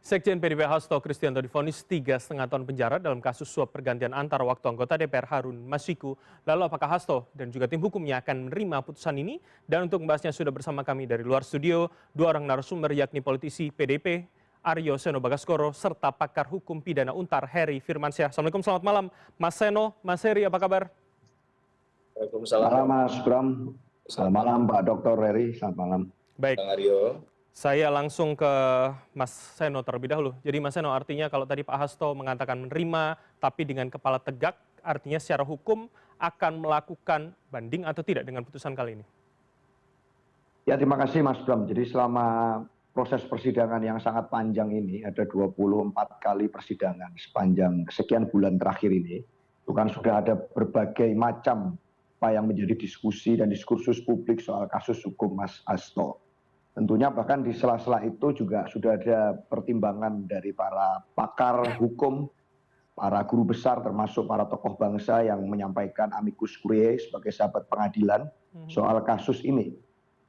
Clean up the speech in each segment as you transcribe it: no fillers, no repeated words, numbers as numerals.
Sekjen PDIP Hasto Kristianto divonis 3,5 tahun penjara dalam kasus suap pergantian antar waktu anggota DPR Harun Masiku. Lalu apakah Hasto dan juga tim hukumnya akan menerima putusan ini? Dan untuk membahasnya sudah bersama kami dari luar studio, dua orang narasumber yakni politisi PDIP, Aryo Seno Bagaskoro, serta pakar hukum pidana Untar, Heri Firmansyah. Assalamualaikum, selamat malam. Mas Seno, Mas Heri, apa kabar? Waalaikumsalam. Malam Mas Bram. Selamat malam Pak Dr. Heri. Selamat malam. Baik. Bang Aryo. Saya langsung ke Mas Seno terlebih dahulu. Jadi Mas Seno, artinya kalau tadi Pak Hasto mengatakan menerima, tapi dengan kepala tegak, artinya secara hukum akan melakukan banding atau tidak dengan putusan kali ini? Ya, terima kasih Mas Bram. Jadi selama proses persidangan yang sangat panjang ini, ada 24 kali persidangan sepanjang sekian bulan terakhir ini, itu kan sudah ada berbagai macam apa yang menjadi diskusi dan diskursus publik soal kasus hukum Mas Hasto. Tentunya bahkan di sela-sela itu juga sudah ada pertimbangan dari para pakar hukum, para guru besar termasuk para tokoh bangsa yang menyampaikan amicus curiae sebagai sahabat pengadilan soal kasus ini.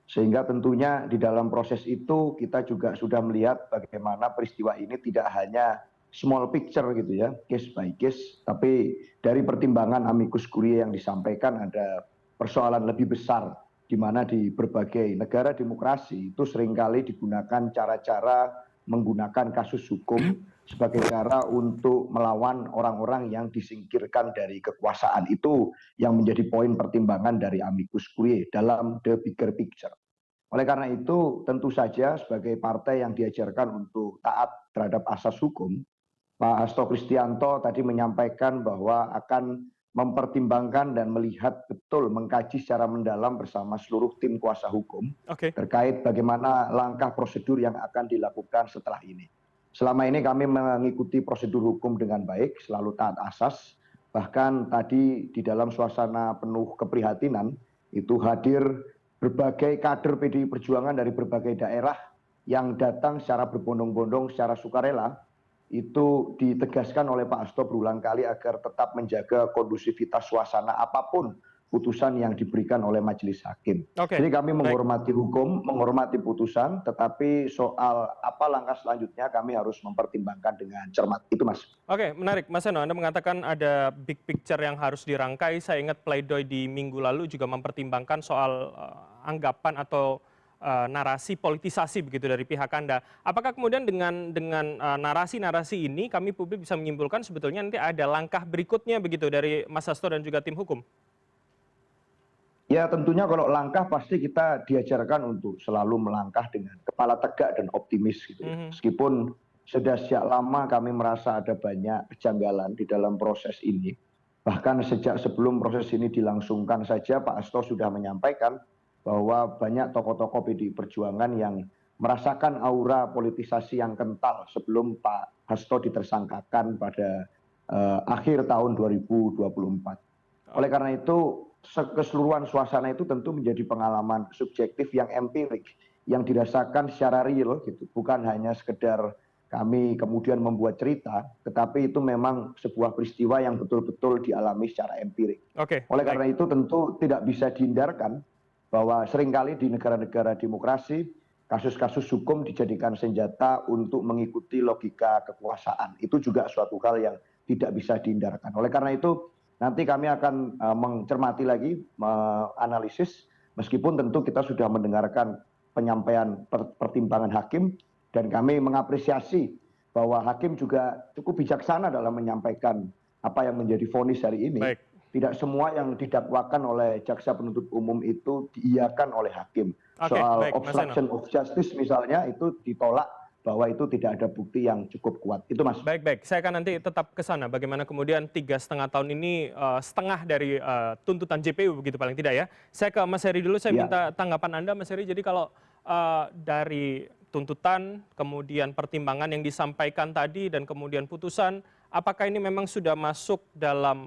Sehingga tentunya di dalam proses itu kita juga sudah melihat bagaimana peristiwa ini tidak hanya small picture gitu ya, case by case, tapi dari pertimbangan amicus curiae yang disampaikan ada persoalan lebih besar di mana di berbagai negara demokrasi itu seringkali digunakan cara-cara menggunakan kasus hukum sebagai cara untuk melawan orang-orang yang disingkirkan dari kekuasaan. Itu yang menjadi poin pertimbangan dari amicus curiae dalam the bigger picture. Oleh karena itu tentu saja sebagai partai yang diajarkan untuk taat terhadap asas hukum, Pak Hasto Kristianto tadi menyampaikan bahwa akan mempertimbangkan dan melihat betul, mengkaji secara mendalam bersama seluruh tim kuasa hukum terkait bagaimana langkah prosedur yang akan dilakukan setelah ini. Selama ini kami mengikuti prosedur hukum dengan baik, selalu taat asas, bahkan tadi di dalam suasana penuh keprihatinan itu hadir berbagai kader PDI Perjuangan dari berbagai daerah yang datang secara berbondong-bondong, secara sukarela. Itu ditegaskan oleh Pak Hasto berulang kali agar tetap menjaga kondusivitas suasana apapun putusan yang diberikan oleh majelis hakim. Jadi kami menghormati hukum, menghormati putusan, tetapi soal apa langkah selanjutnya kami harus mempertimbangkan dengan cermat. Itu Mas. Oke, menarik. Mas Seno, Anda mengatakan ada big picture yang harus dirangkai. Saya ingat pledoi di minggu lalu juga mempertimbangkan soal anggapan atau narasi politisasi begitu dari pihak Anda. Apakah kemudian dengan narasi-narasi ini kami publik bisa menyimpulkan sebetulnya nanti ada langkah berikutnya begitu dari Mas Hasto dan juga tim hukum? Ya tentunya kalau langkah pasti kita diajarkan untuk selalu melangkah dengan kepala tegak dan optimis gitu ya. Meskipun sudah sejak lama kami merasa ada banyak kejanggalan di dalam proses ini. Bahkan sejak sebelum proses ini dilangsungkan saja Pak Hasto sudah menyampaikan bahwa banyak tokoh-tokoh PDI Perjuangan yang merasakan aura politisasi yang kental sebelum Pak Hasto ditersangkakan pada akhir tahun 2024. Oleh karena itu keseluruhan suasana itu tentu menjadi pengalaman subjektif yang empirik, yang dirasakan secara real gitu, bukan hanya sekedar kami kemudian membuat cerita, tetapi itu memang sebuah peristiwa yang betul-betul dialami secara empirik. Oleh karena itu tentu tidak bisa dihindarkan bahwa seringkali di negara-negara demokrasi kasus-kasus hukum dijadikan senjata untuk mengikuti logika kekuasaan. Itu juga suatu hal yang tidak bisa dihindarkan. Oleh karena itu nanti kami akan mencermati lagi, menganalisis, meskipun tentu kita sudah mendengarkan penyampaian pertimbangan hakim dan kami mengapresiasi bahwa hakim juga cukup bijaksana dalam menyampaikan apa yang menjadi vonis hari ini. Tidak semua yang didakwakan oleh jaksa penuntut umum itu diiyakan oleh hakim. Soal obstruction of justice misalnya itu ditolak bahwa itu tidak ada bukti yang cukup kuat. Itu Mas. Baik. Saya akan nanti tetap ke sana. Bagaimana kemudian 3,5 tahun ini setengah dari tuntutan JPU begitu paling tidak ya. Saya ke Mas Heri dulu, saya minta tanggapan Anda Mas Heri. Jadi kalau dari tuntutan, kemudian pertimbangan yang disampaikan tadi dan kemudian putusan, apakah ini memang sudah masuk dalam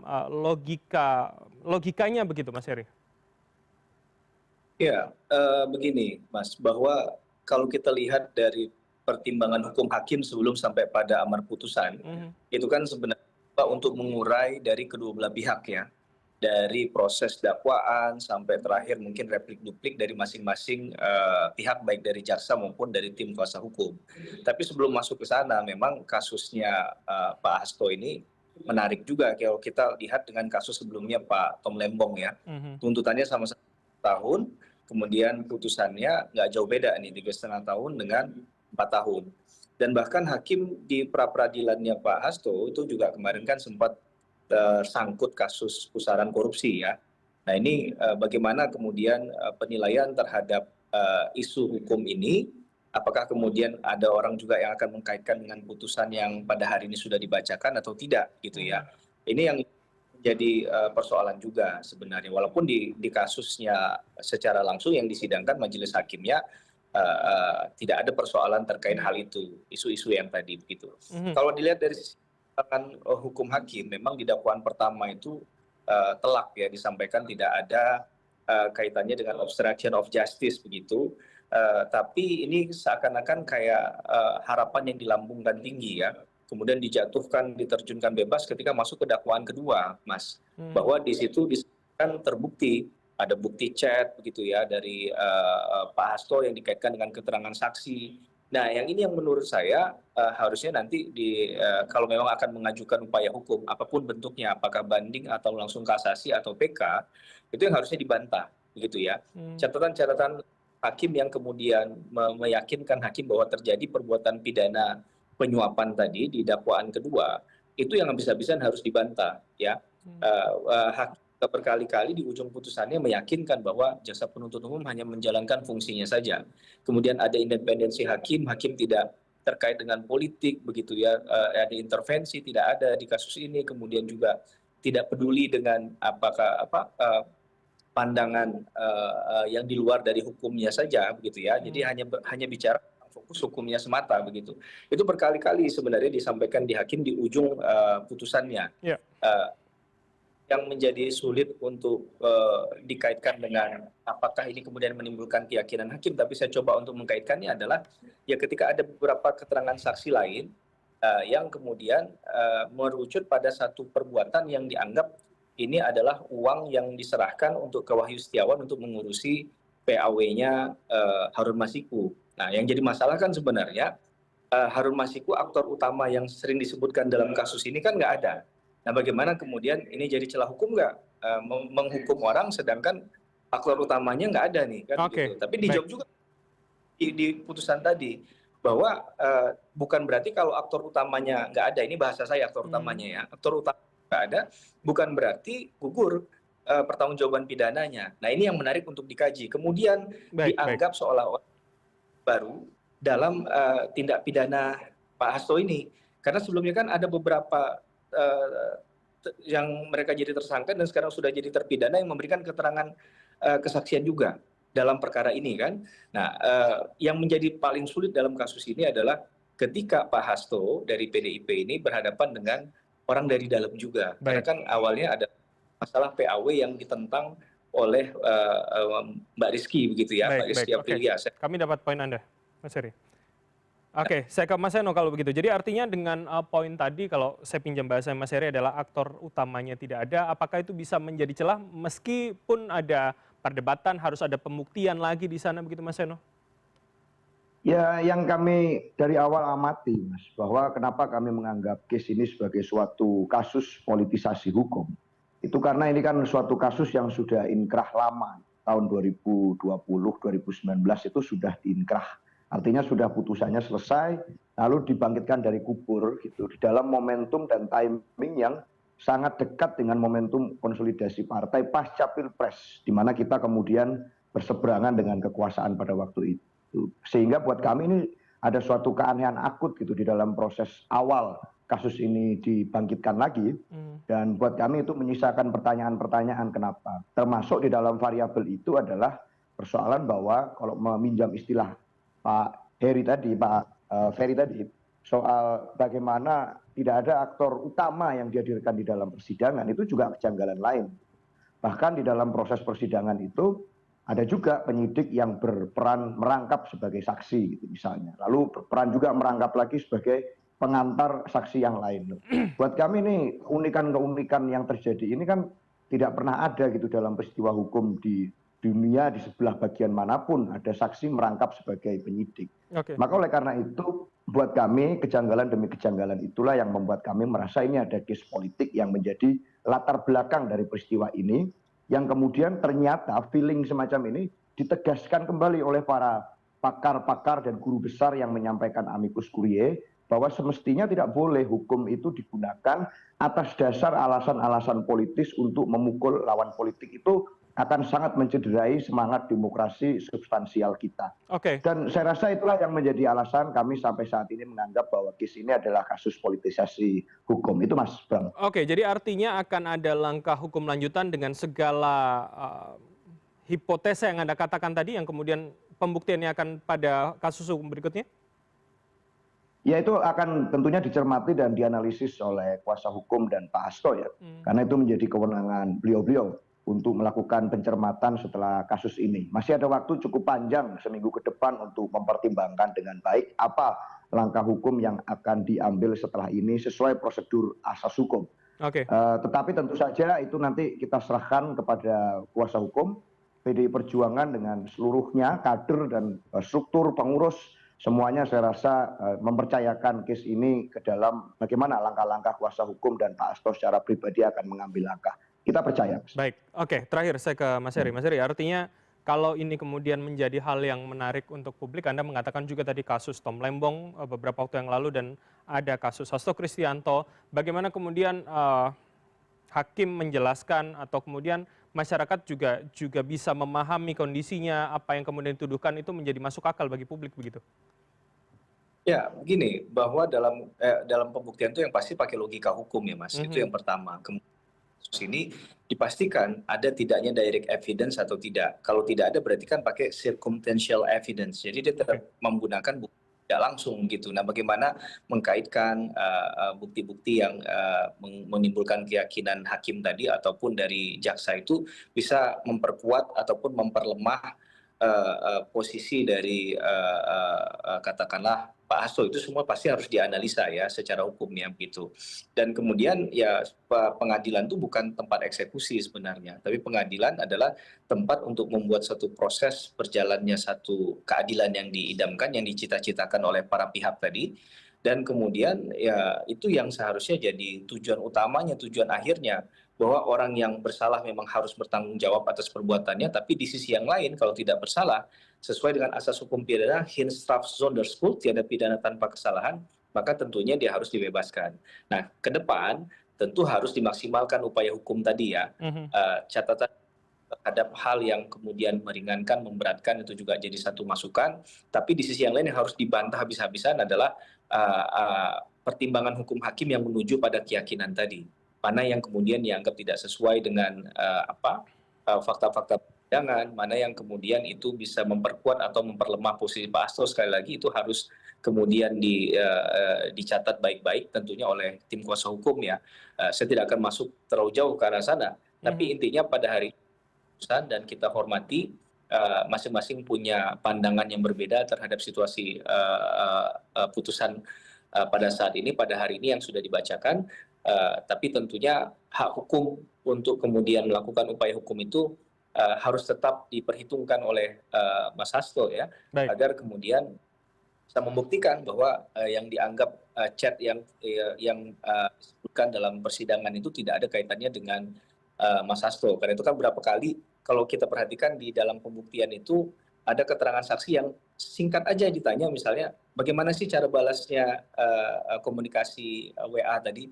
logikanya begitu Mas Heri? Ya, begini Mas, bahwa kalau kita lihat dari pertimbangan hukum hakim sebelum sampai pada amar putusan, itu kan sebenarnya untuk mengurai dari kedua belah pihak ya. dari proses dakwaan sampai terakhir mungkin replik-duplik dari masing-masing pihak baik dari jaksa maupun dari tim kuasa hukum. Tapi sebelum masuk ke sana, memang kasusnya Pak Hasto ini menarik juga kalau kita lihat dengan kasus sebelumnya Pak Tom Lembong ya. Tuntutannya sama-sama tahun, kemudian putusannya nggak jauh beda nih 3,5 tahun dengan 4 tahun. Dan bahkan hakim di pra-peradilannya Pak Hasto itu juga kemarin kan sempat tersangkut kasus pusaran korupsi ya. Nah ini bagaimana kemudian penilaian terhadap isu hukum ini, apakah kemudian ada orang juga yang akan mengkaitkan dengan putusan yang pada hari ini sudah dibacakan atau tidak gitu ya. Ini yang jadi persoalan juga sebenarnya, walaupun di kasusnya secara langsung yang disidangkan majelis hakimnya tidak ada persoalan terkait hal itu, isu-isu yang tadi begitu. Kalau dilihat dari sisi hukum hakim, memang di dakwaan pertama itu telak ya disampaikan tidak ada kaitannya dengan obstruction of justice begitu. Tapi ini seakan-akan kayak harapan yang dilambungkan tinggi ya, kemudian dijatuhkan, diterjunkan bebas ketika masuk ke dakwaan kedua, Mas. Bahwa di situ disebutkan terbukti, ada bukti chat begitu ya dari Pak Hasto yang dikaitkan dengan keterangan saksi. Nah, yang ini yang menurut saya harusnya nanti kalau memang akan mengajukan upaya hukum, apapun bentuknya, apakah banding atau langsung kasasi atau PK, itu yang harusnya dibantah, begitu ya. Catatan-catatan hakim yang kemudian meyakinkan hakim bahwa terjadi perbuatan pidana penyuapan tadi di dakwaan kedua, itu yang habis-habisan harus dibantah, ya. Hakim berkali-kali di ujung putusannya meyakinkan bahwa jaksa penuntut umum hanya menjalankan fungsinya saja. Kemudian ada independensi hakim, hakim tidak terkait dengan politik begitu ya, ada intervensi tidak ada di kasus ini, kemudian juga tidak peduli dengan pandangan yang di luar dari hukumnya saja begitu ya. Jadi hanya bicara fokus hukumnya semata begitu. Itu berkali-kali sebenarnya disampaikan di hakim di ujung putusannya. Yang menjadi sulit untuk dikaitkan dengan apakah ini kemudian menimbulkan keyakinan hakim, tapi saya coba untuk mengkaitkannya adalah ya ketika ada beberapa keterangan saksi lain yang kemudian merucut pada satu perbuatan yang dianggap ini adalah uang yang diserahkan untuk ke Wahyu Setiawan untuk mengurusi PAW-nya Harun Masiku. Nah, yang jadi masalah kan sebenarnya Harun Masiku aktor utama yang sering disebutkan dalam kasus ini kan nggak ada. Nah, bagaimana kemudian ini jadi celah hukum nggak menghukum orang sedangkan aktor utamanya nggak ada nih kan gitu. Tapi dijawab juga di putusan tadi bahwa bukan berarti kalau aktor utamanya nggak ada, ini bahasa saya aktor utamanya ya, aktor utama nggak ada bukan berarti gugur pertanggungjawaban pidananya. Nah ini yang menarik untuk dikaji. Kemudian dianggap seolah-olah baru dalam tindak pidana Pak Hasto ini, karena sebelumnya kan ada beberapa yang mereka jadi tersangka dan sekarang sudah jadi terpidana yang memberikan keterangan kesaksian juga dalam perkara ini kan. Nah, yang menjadi paling sulit dalam kasus ini adalah ketika Pak Hasto dari PDIP ini berhadapan dengan orang dari dalam juga. Karena kan awalnya ada masalah PAW yang ditentang oleh Mbak Rizky begitu ya, Mbak Rizky Aprilia. Kami dapat poin Anda, Mas Heri. Oke, saya ke Mas Seno kalau begitu. Jadi artinya dengan poin tadi, kalau saya pinjam bahasa Mas Heri adalah aktor utamanya tidak ada, apakah itu bisa menjadi celah meskipun ada perdebatan, harus ada pembuktian lagi di sana begitu Mas Seno? Ya, yang kami dari awal amati, Mas, bahwa kenapa kami menganggap case ini sebagai suatu kasus politisasi hukum. Itu karena ini kan suatu kasus yang sudah inkrah lama. Tahun 2020, 2019 itu sudah diinkrah. Artinya sudah putusannya selesai, lalu dibangkitkan dari kubur gitu, di dalam momentum dan timing yang sangat dekat dengan momentum konsolidasi partai pasca Pilpres, di mana kita kemudian berseberangan dengan kekuasaan pada waktu itu. Sehingga buat kami ini ada suatu keanehan akut gitu di dalam proses awal kasus ini dibangkitkan lagi, dan buat kami itu menyisakan pertanyaan-pertanyaan kenapa. Termasuk di dalam variabel itu adalah persoalan bahwa kalau meminjam istilah Pak Heri tadi, Pak Ferry tadi, soal bagaimana tidak ada aktor utama yang dihadirkan di dalam persidangan, itu juga kejanggalan lain. Bahkan di dalam proses persidangan itu ada juga penyidik yang berperan merangkap sebagai saksi gitu misalnya. Lalu berperan juga merangkap lagi sebagai pengantar saksi yang lain. Buat kami ini keunikan-keunikan yang terjadi ini kan tidak pernah ada gitu dalam peristiwa hukum di dunia di sebelah bagian manapun ada saksi merangkap sebagai penyidik. Oke. Maka oleh karena itu buat kami kejanggalan demi kejanggalan itulah yang membuat kami merasa ini ada case politik yang menjadi latar belakang dari peristiwa ini, yang kemudian ternyata feeling semacam ini ditegaskan kembali oleh para pakar-pakar dan guru besar yang menyampaikan amicus curiae bahwa semestinya tidak boleh hukum itu digunakan atas dasar alasan-alasan politis untuk memukul lawan politik. Itu akan sangat mencederai semangat demokrasi substansial kita. Oke. Dan saya rasa itulah yang menjadi alasan kami sampai saat ini menganggap bahwa case ini adalah kasus politisasi hukum. Itu Mas Bram. Oke, jadi artinya akan ada langkah hukum lanjutan dengan segala hipotesa yang Anda katakan tadi yang kemudian pembuktiannya akan pada kasus hukum berikutnya? Ya itu akan tentunya dicermati dan dianalisis oleh kuasa hukum dan Pak Hasto ya. Karena itu menjadi kewenangan beliau-beliau untuk melakukan pencermatan setelah kasus ini. Masih ada waktu cukup panjang seminggu ke depan untuk mempertimbangkan dengan baik apa langkah hukum yang akan diambil setelah ini sesuai prosedur asas hukum. Oke. Tetapi tentu saja itu nanti kita serahkan kepada kuasa hukum, PDI Perjuangan dengan seluruhnya, kader dan struktur pengurus, semuanya saya rasa mempercayakan case ini ke dalam bagaimana langkah-langkah kuasa hukum dan Pak Hasto secara pribadi akan mengambil langkah. Kita percaya. Baik, oke. Terakhir saya ke Mas Heri. Mas Heri, artinya kalau ini kemudian menjadi hal yang menarik untuk publik, Anda mengatakan juga tadi kasus Tom Lembong beberapa waktu yang lalu dan ada kasus Hasto Kristianto. Bagaimana kemudian hakim menjelaskan atau kemudian masyarakat juga bisa memahami kondisinya, apa yang kemudian dituduhkan itu menjadi masuk akal bagi publik begitu? Ya, begini, bahwa dalam pembuktian itu yang pasti pakai logika hukum ya Mas, itu yang pertama. Kemudian kasus ini dipastikan ada tidaknya direct evidence atau tidak. Kalau tidak ada berarti kan pakai circumstantial evidence. Jadi dia tetap menggunakan bukti tidak langsung gitu. Nah, bagaimana mengkaitkan bukti-bukti yang menimbulkan keyakinan hakim tadi ataupun dari jaksa itu bisa memperkuat ataupun memperlemah posisi dari katakanlah Pak Hasto, itu semua pasti harus dianalisa ya secara hukumnya begitu. Dan kemudian ya pengadilan itu bukan tempat eksekusi sebenarnya, tapi pengadilan adalah tempat untuk membuat satu proses berjalannya satu keadilan yang diidamkan, yang dicita-citakan oleh para pihak tadi. Dan kemudian ya itu yang seharusnya jadi tujuan utamanya, tujuan akhirnya, bahwa orang yang bersalah memang harus bertanggung jawab atas perbuatannya, tapi di sisi yang lain kalau tidak bersalah sesuai dengan asas hukum pidana hin straf zonder schuld, tiada pidana tanpa kesalahan, maka tentunya dia harus dibebaskan. Nah, ke depan tentu harus dimaksimalkan upaya hukum tadi ya. Catatan terhadap hal yang kemudian meringankan, memberatkan itu juga jadi satu masukan. Tapi di sisi yang lain yang harus dibantah habis-habisan adalah pertimbangan hukum hakim yang menuju pada keyakinan tadi. Mana yang kemudian dianggap tidak sesuai dengan fakta-fakta persidangan, mana yang kemudian itu bisa memperkuat atau memperlemah posisi Pak Hasto, sekali lagi itu harus kemudian dicatat baik-baik tentunya oleh tim kuasa hukum ya. Saya tidak akan masuk terlalu jauh ke arah sana, tapi intinya pada hari putusan dan kita hormati masing-masing punya pandangan yang berbeda terhadap situasi putusan pada saat ini, pada hari ini yang sudah dibacakan. Tapi tentunya hak hukum untuk kemudian melakukan upaya hukum itu harus tetap diperhitungkan oleh Mas Hasto ya, agar kemudian bisa membuktikan bahwa yang dianggap chat yang disebutkan dalam persidangan itu tidak ada kaitannya dengan Mas Hasto. Karena itu kan berapa kali kalau kita perhatikan di dalam pembuktian itu ada keterangan saksi yang singkat aja ditanya, misalnya bagaimana sih cara balasnya komunikasi WA tadi,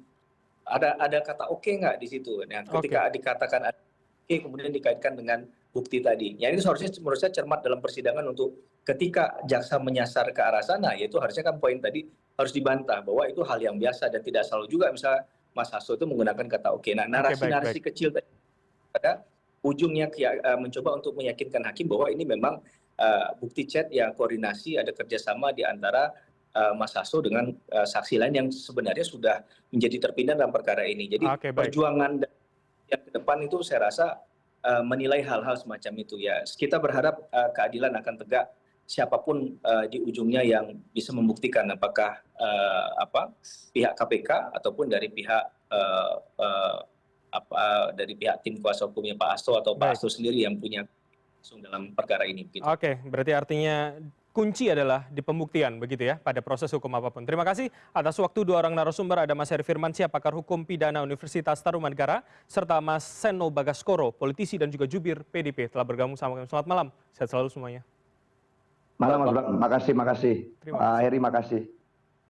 ada kata oke nggak di situ. Nah, ketika dikatakan oke, kemudian dikaitkan dengan bukti tadi. Ya ini seharusnya menurut saya cermat dalam persidangan untuk ketika jaksa menyasar ke arah sana, yaitu harusnya kan poin tadi harus dibantah bahwa itu hal yang biasa dan tidak selalu juga misalnya Mas Hasto itu menggunakan kata oke. Nah, narasi-narasi kecil tadi pada ujungnya mencoba untuk meyakinkan hakim bahwa ini memang bukti chat yang koordinasi, ada kerjasama di antara Mas Hasto dengan saksi lain yang sebenarnya sudah menjadi terpidana dalam perkara ini. Jadi perjuangan yang ke depan itu saya rasa menilai hal-hal semacam itu ya. Kita berharap keadilan akan tegak siapapun di ujungnya yang bisa membuktikan apakah pihak KPK ataupun dari pihak dari pihak tim kuasa hukumnya Pak Hasto atau Pak Baik. Hasto sendiri yang punya langsung dalam perkara ini. Begitu. Oke, berarti artinya kunci adalah di pembuktian begitu ya pada proses hukum apapun. Terima kasih atas waktu dua orang narasumber, ada Mas Heri Firmansyah, pakar hukum pidana Universitas Tarumanegara, serta Mas Seno Bagaskoro, politisi dan juga jubir PDP telah bergabung sama kami. Selamat malam, sehat selalu semuanya. Malam Mas Bram, makasih. Terima Pak Heri, makasih.